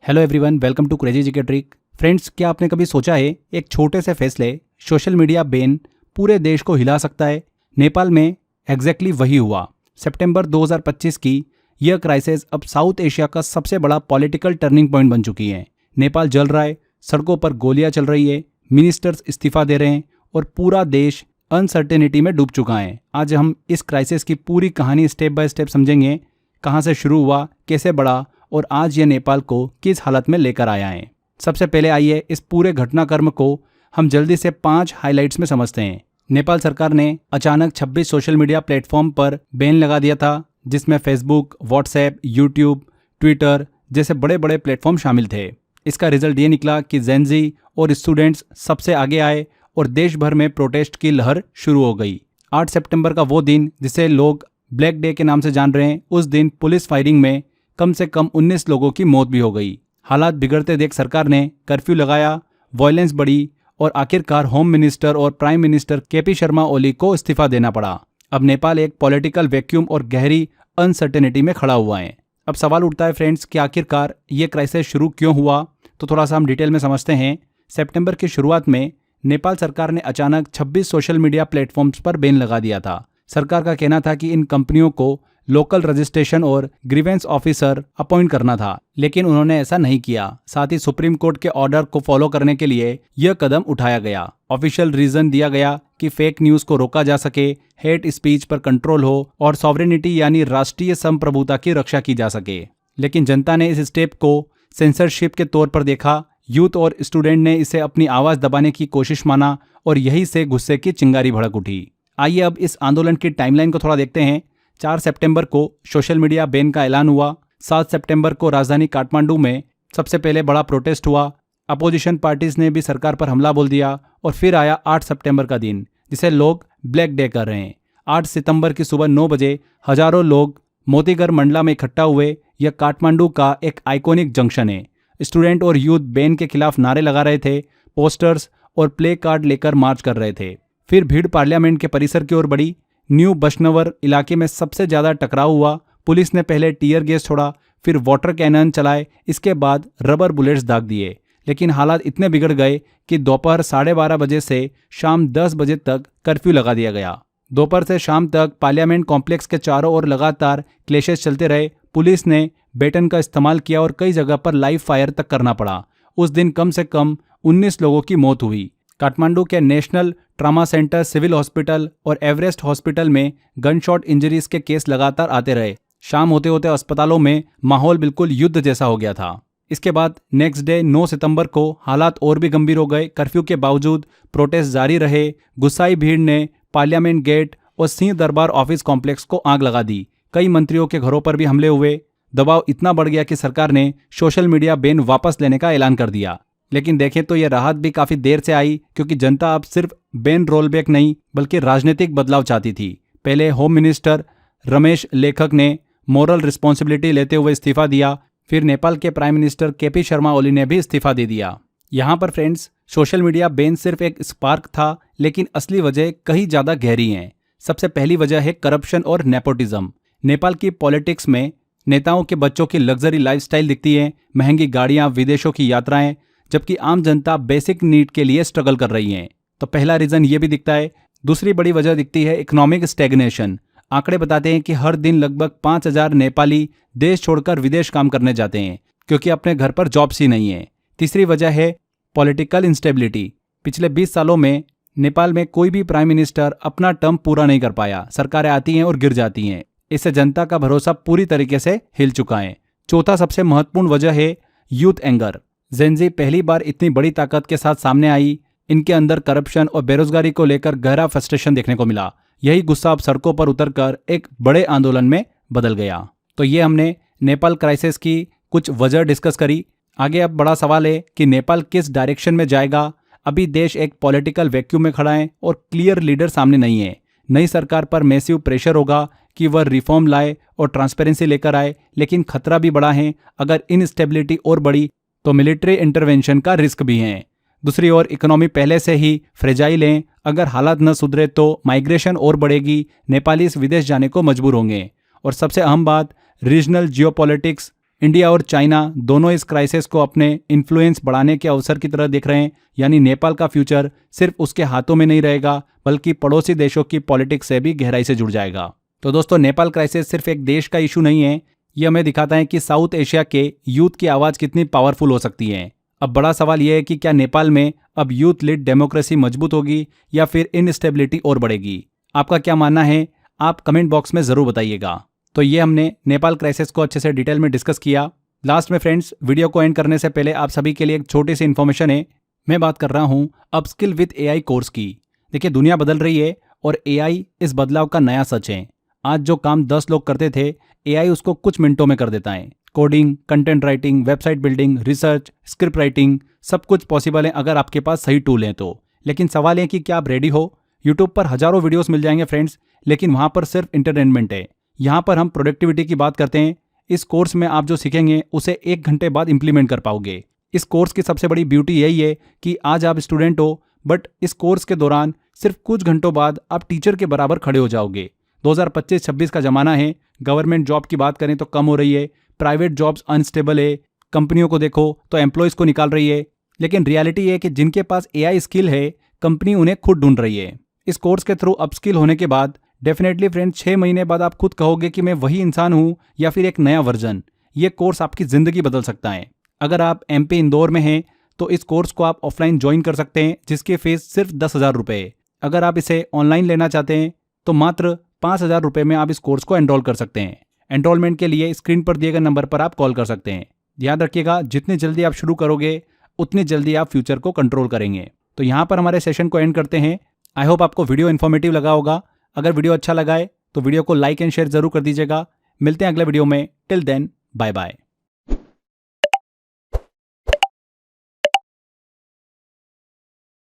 Hello everyone, welcome to crazy GK trick. Friends, क्या आपने कभी सोचा है एक छोटे से फैसले सोशल मीडिया बैन पूरे देश को हिला सकता है? नेपाल में एग्जैक्टली वही हुआ। सितंबर 2025 की यह क्राइसिस अब साउथ एशिया का सबसे बड़ा पॉलिटिकल टर्निंग पॉइंट बन चुकी है। नेपाल जल रहा है, सड़कों पर गोलियां चल रही है, मिनिस्टर्स इस्तीफा दे रहे हैं और पूरा देश अनसर्टेनिटी में डूब चुका है। आज हम इस क्राइसिस की पूरी कहानी स्टेप बाय स्टेप समझेंगे, कहाँ से शुरू हुआ, कैसे बढ़ा और आज ये नेपाल को किस हालत में लेकर आया है। सबसे पहले आइए इस पूरे घटनाक्रम को हम जल्दी से 5 हाइलाइट्स में समझते हैं। नेपाल सरकार ने अचानक 26 सोशल मीडिया प्लेटफॉर्म पर बैन लगा दिया था, जिसमें फेसबुक, व्हाट्सएप, यूट्यूब, ट्विटर जैसे बड़े बड़े प्लेटफॉर्म शामिल थे। इसका रिजल्ट ये निकला कि जेनजी और स्टूडेंट्स सबसे आगे आए और देश भर में प्रोटेस्ट की लहर शुरू हो गई। 8 सितंबर का वो दिन जिसे लोग ब्लैक डे के नाम से जान रहे हैं, उस दिन पुलिस फायरिंग में कम से कम 19 लोगों की मौत भी हो गई। हालात बिगड़ते देख सरकार ने कर्फ्यू लगाया, वायलेंस बढ़ी और आखिरकार होम मिनिस्टर और prime minister KP Sharma Oli को इस्तीफा देना पड़ा। अब नेपाल एक पॉलिटिकल वैक्यूम और गहरी अनसर्टेनिटी में खड़ा हुआ है। अब सवाल उठता है फ्रेंड्स कि आखिरकार ये क्राइसिस शुरू क्यों हुआ? तो थोड़ा सा हम डिटेल में समझते हैं। सितंबर की शुरुआत में नेपाल सरकार ने अचानक 26 सोशल मीडिया प्लेटफॉर्म्स पर बैन लगा दिया था। सरकार का कहना था कि इन कंपनियों को लोकल रजिस्ट्रेशन और ग्रीवेंस ऑफिसर अपॉइंट करना था, लेकिन उन्होंने ऐसा नहीं किया। साथ ही सुप्रीम कोर्ट के ऑर्डर को फॉलो करने के लिए यह कदम उठाया गया। ऑफिशियल रीजन दिया गया कि फेक न्यूज को रोका जा सके, हेट स्पीच पर कंट्रोल हो और सॉवरेनिटी यानी राष्ट्रीय संप्रभुता की रक्षा की जा सके। लेकिन जनता ने इस स्टेप को सेंसरशिप के तौर पर देखा। यूथ और स्टूडेंट ने इसे अपनी आवाज दबाने की कोशिश माना और यही से गुस्से की चिंगारी भड़क उठी। आइए अब इस आंदोलन की टाइमलाइन को थोड़ा देखते हैं। 4 सितंबर को सोशल मीडिया बैन का ऐलान हुआ। 7 सितंबर को राजधानी काठमांडू में सबसे पहले बड़ा प्रोटेस्ट हुआ। अपोजिशन पार्टीज ने भी सरकार पर हमला बोल दिया और फिर आया 8 सितंबर का दिन, जिसे लोग ब्लैक डे कर रहे हैं। 8 सितंबर की सुबह 9 बजे हजारों लोग मोतीगर मंडला में इकट्ठा हुए। यह काठमांडू का एक आइकॉनिक जंक्शन है। स्टूडेंट और यूथ बैन के खिलाफ नारे लगा रहे थे, पोस्टर्स और प्ले कार्ड लेकर मार्च कर रहे थे। फिर भीड़ पार्लियामेंट के परिसर की ओर बढ़ी। न्यू बशनवर इलाके में सबसे ज्यादा टकराव हुआ। पुलिस ने पहले टीयर गैस छोड़ा, फिर वाटर कैनन चलाए, इसके बाद रबर बुलेट्स दाग दिए। लेकिन हालात इतने बिगड़ गए कि दोपहर 12:30 बजे से शाम 10 बजे तक कर्फ्यू लगा दिया गया। दोपहर से शाम तक पार्लियामेंट कॉम्प्लेक्स के चारों ओर लगातार क्लेशेस चलते रहे। पुलिस ने बेटन का इस्तेमाल किया और कई जगह पर लाइव फायर तक करना पड़ा। उस दिन कम से कम 19 लोगों की मौत हुई। काठमांडू के National Trauma Centre, civil hospital और एवरेस्ट हॉस्पिटल में गन शॉट इंजरीज के केस लगातार आते रहे। शाम होते होते अस्पतालों में माहौल बिल्कुल युद्ध जैसा हो गया था। इसके बाद नेक्स्ट डे 9 सितंबर को हालात और भी गंभीर हो गए। कर्फ्यू के बावजूद प्रोटेस्ट जारी रहे। गुस्साई भीड़ ने पार्लियामेंट गेट और सिंह दरबार ऑफिस कॉम्प्लेक्स को आग लगा दी। कई मंत्रियों के घरों पर भी हमले हुए। दबाव इतना बढ़ गया कि सरकार ने सोशल मीडिया बैन वापस लेने का ऐलान कर दिया। लेकिन देखें तो यह राहत भी काफी देर से आई, क्योंकि जनता अब सिर्फ बैन रोलबैक नहीं बल्कि राजनीतिक बदलाव चाहती थी। पहले होम मिनिस्टर रमेश लेखक ने मोरल रिस्पॉन्सिबिलिटी लेते हुए इस्तीफा दिया। फिर नेपाल के prime minister KP Sharma Oli ने भी इस्तीफा दे दिया। यहाँ पर फ्रेंड्स, सोशल मीडिया बैन सिर्फ एक स्पार्क था, लेकिन असली वजह कहीं ज्यादा गहरी है। सबसे पहली वजह है करप्शन और नेपोटिज्म। नेपाल की पॉलिटिक्स में नेताओं के बच्चों की लग्जरी लाइफस्टाइल दिखती है, महंगी गाड़ियां, विदेशों की यात्राएं, जबकि आम जनता बेसिक नीड के लिए स्ट्रगल कर रही है। तो पहला रीजन ये भी दिखता है। दूसरी बड़ी वजह दिखती है इकोनॉमिक स्टैग्नेशन। आंकड़े बताते हैं कि हर दिन लगभग 5000 नेपाली देश छोड़कर विदेश काम करने जाते हैं, क्योंकि अपने घर पर जॉब्स ही नहीं है। तीसरी वजह है पॉलिटिकल इंस्टेबिलिटी। पिछले 20 सालों में नेपाल में कोई भी प्राइम मिनिस्टर अपना टर्म पूरा नहीं कर पाया। सरकारें आती हैं और गिर जाती हैं। इससे जनता का भरोसा पूरी तरीके से हिल चुका है। चौथा सबसे महत्वपूर्ण वजह है यूथ एंगर। जेनजी पहली बार इतनी बड़ी ताकत के साथ सामने आई। इनके अंदर करप्शन और बेरोजगारी को लेकर गहरा फ्रस्ट्रेशन देखने को मिला। यही गुस्सा अब सड़कों पर उतरकर एक बड़े आंदोलन में बदल गया। तो ये हमने नेपाल क्राइसिस की कुछ वजह डिस्कस करी। आगे अब बड़ा सवाल है कि नेपाल किस डायरेक्शन में जाएगा। अभी देश एक पॉलिटिकल वैक्यूम में खड़ा है और क्लियर लीडर सामने नहीं है। नई सरकार पर मैसिव प्रेशर होगा कि वह रिफॉर्म लाए और ट्रांसपेरेंसी लेकर आए, लेकिन खतरा भी बड़ा है। अगर इनस्टेबिलिटी और बढ़ी तो मिलिट्री इंटरवेंशन का रिस्क भी है। दूसरी ओर इकोनॉमी पहले से ही फ्रेजाइल है। अगर हालात न सुधरे तो माइग्रेशन और बढ़ेगी, नेपाली विदेश जाने को मजबूर होंगे। और सबसे अहम बात, रीजनल जियोपॉलिटिक्स इंडिया और चाइना दोनों इस क्राइसिस को अपने इन्फ्लुएंस बढ़ाने के अवसर की तरह देख रहे हैं, यानी नेपाल का फ्यूचर सिर्फ उसके हाथों में नहीं रहेगा बल्कि पड़ोसी देशों की पॉलिटिक्स से भी गहराई से जुड़ जाएगा। तो दोस्तों, नेपाल क्राइसिस सिर्फ एक देश का इशू नहीं है, ये हमें दिखाता है कि साउथ एशिया के यूथ की आवाज़ कितनी पावरफुल हो सकती है। अब बड़ा सवाल यह है कि क्या नेपाल में अब यूथ लीड डेमोक्रेसी मजबूत होगी या फिर इनस्टेबिलिटी और बढ़ेगी? आपका क्या मानना है, आप कमेंट बॉक्स में ज़रूर बताइएगा। तो ये हमने नेपाल क्राइसिस को अच्छे से डिटेल में डिस्कस किया। लास्ट में फ्रेंड्स, वीडियो को एंड करने से पहले आप सभी के लिए एक छोटी सी इन्फॉर्मेशन है। मैं बात कर रहा हूँ अपस्किल विद एआई कोर्स की। देखिए, दुनिया बदल रही है और एआई इस बदलाव का नया सच है। आज जो काम 10 लोग करते थे, एआई उसको कुछ मिनटों में कर देता है। Coding, content writing, website building, research, script writing, सब कुछ पॉसिबल है अगर आपके पास सही टूल हैं तो। लेकिन सवाल है कि क्या आप रेडी हो? यूट्यूब पर हजारों वीडियोस मिल जाएंगे फ्रेंड्स, लेकिन वहाँ पर सिर्फ एंटरटेनमेंट है। यहाँ पर हम प्रोडक्टिविटी की बात करते हैं। इस कोर्स में आप जो सीखेंगे उसे 1 घंटे बाद इंप्लीमेंट कर पाओगे। इस कोर्स की सबसे बड़ी ब्यूटी यही है कि आज आप स्टूडेंट हो, बट इस कोर्स के दौरान सिर्फ कुछ घंटों बाद आप टीचर के बराबर खड़े हो जाओगे। 2025-26 का जमाना है। गवर्नमेंट जॉब की बात करें तो कम हो रही है, प्राइवेट जॉब्स अनस्टेबल है, कंपनियों को देखो तो एम्प्लॉयज़ को निकाल रही है। लेकिन रियलिटी है कि जिनके पास एआई स्किल है, कंपनी उन्हें खुद ढूंढ रही है। इस कोर्स के थ्रू अपस्किल होने के बाद डेफिनेटली फ्रेंड्स 6 महीने बाद आप खुद कहोगे कि मैं वही इंसान हूँ या फिर एक नया वर्जन। ये कोर्स आपकी ज़िंदगी बदल सकता है। अगर आप एमपी इंदौर में हैं तो इस कोर्स को आप ऑफलाइन ज्वाइन कर सकते हैं, जिसकी फीस सिर्फ 10,000 रुपये है। अगर आप इसे ऑनलाइन लेना चाहते हैं तो मात्र 5,000 रुपये में आप इस कोर्स को एनरोल कर सकते हैं। एनरोलमेंट के लिए स्क्रीन पर दिए गए नंबर पर आप कॉल कर सकते हैं। याद रखिएगा, जितनी जल्दी आप शुरू करोगे उतनी जल्दी आप फ्यूचर को कंट्रोल करेंगे। तो यहाँ पर हमारे सेशन को एंड करते हैं। आई होप आपको वीडियो इन्फॉर्मेटिव लगा होगा। अगर वीडियो अच्छा लगा है तो वीडियो को लाइक एंड शेयर जरूर कर दीजिएगा। मिलते हैं अगले वीडियो में। Till then, bye bye.